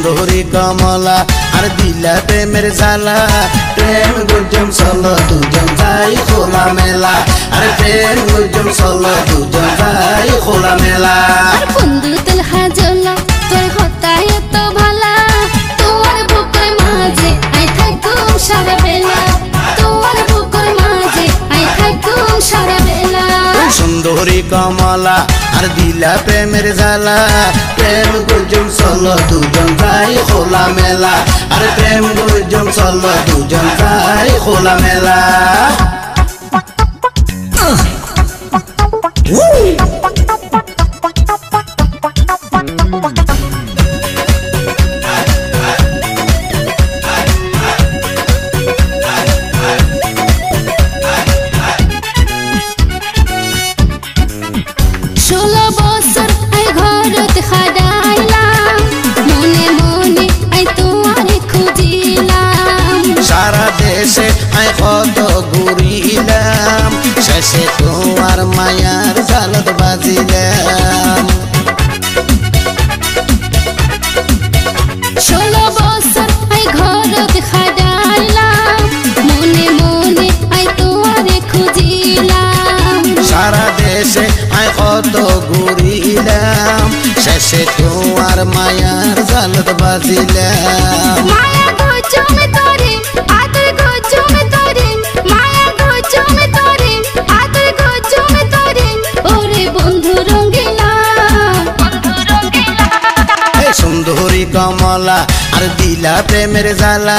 সুন্দরী কমলা আর দিলা প্রেমের জ্বালা প্রেম গুজম চলো দুজন যাই খোলা মেলা আর প্রেম গুজম চলো দুজন যাই খোলা মেলা বন্ধু তেল হাজলা তোর হতায় এত ভালা তোমার বুকের মাঝে আই থাকুম সারা বেলা তোমার বুকের মাঝে আই থাকুম সারা বেলা সুন্দরী কমলা আর দিলা প্রেমের জ্বালা প্রেম গুজম চলো দুজন যাই খোলা মেলা আর প্রেম গুজম চলো দুজন যাই খোলা মেলা কত ঘুরিলাম শেষে তোমার মায়ার জালত বাজিলাম 16 বছর আই ঘরত খাডাইলাম মনে মনে আই তোমারে খুঁজিলাম সারা দেশে আই কত ঘুরিলাম শেষে তোমার মায়ার জালত বাজিলাম মায়া গজমে তোরে আদর গজমে তোরে মায়া গজমে তোরে আদর গজমে তোরে ওরে বন্ধু রঙ্গিলা সুন্দরী কমলা আর দিলা প্রেমের জ্বালা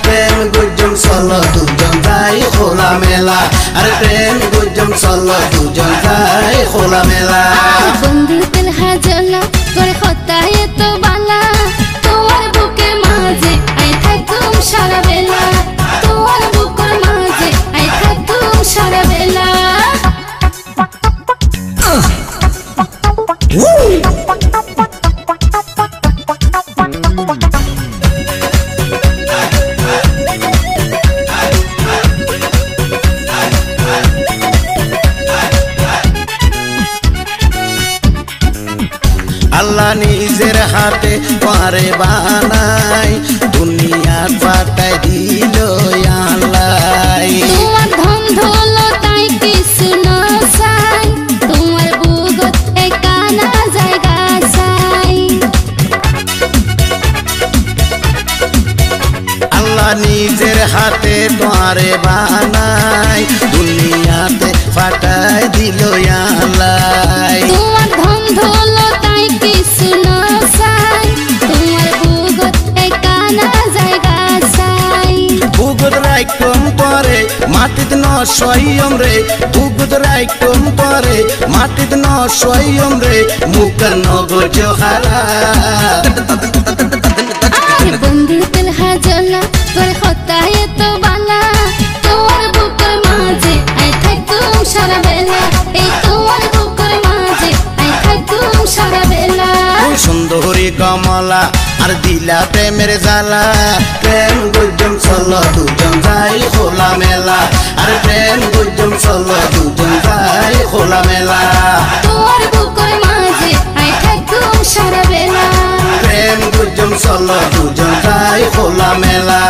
প্রেম গুজম চলো দুজন যাই খোলা মেলা আর প্রেম গুজম চলো দুজন যাই খোলা মেলা বন্ধু তেল হাজলা তোর হতায় এত বালা তোমার বুকের মাঝে আই থাকুম সারা বেলা তোমার বুকের মাঝে আই থাকুম সারা বেলা আল্লাহ নিজের হাতে পারে বানাই দুনিয়া পাঠাই দিল আল্লাহ তোমার ধন দৌলতাই কিছু না চাই তোমার বুকত একানা জায়গা চাই আল্লাহ নিজের হাতে পারে বানাই দুনিয়াতে পাঠাই দিল আল্লাহ তোমার ধন দৌলতাই কিছু না চাই তোমার বুকত একানা জায়গা চাই বুগত রাইকম পরে মাটিত ন সয়ম রে বুগত রাইকম পরে মাটিত ন সয়ম রে মুখের নগজ হারা বন্ধু তেল হাজলা তোর হতায় এত বালা তোমার বুকের মাঝে আই থাকুম সারা বেলা এই তোমার বুকের মাঝে আই থাকুম সারা বেলা সুন্দরী কমলা আর দিলা প্রেমের জ্বালা প্রেম গুজম চলো দুজন যাই খোলা মেলা আর প্রেম গুজম চলো দুজন যাই খোলা মেলা তোমার বুকের মাঝে আই থাকুম সারা বেলা প্রেম গুজম চলো দুজন যাই খোলা মেলা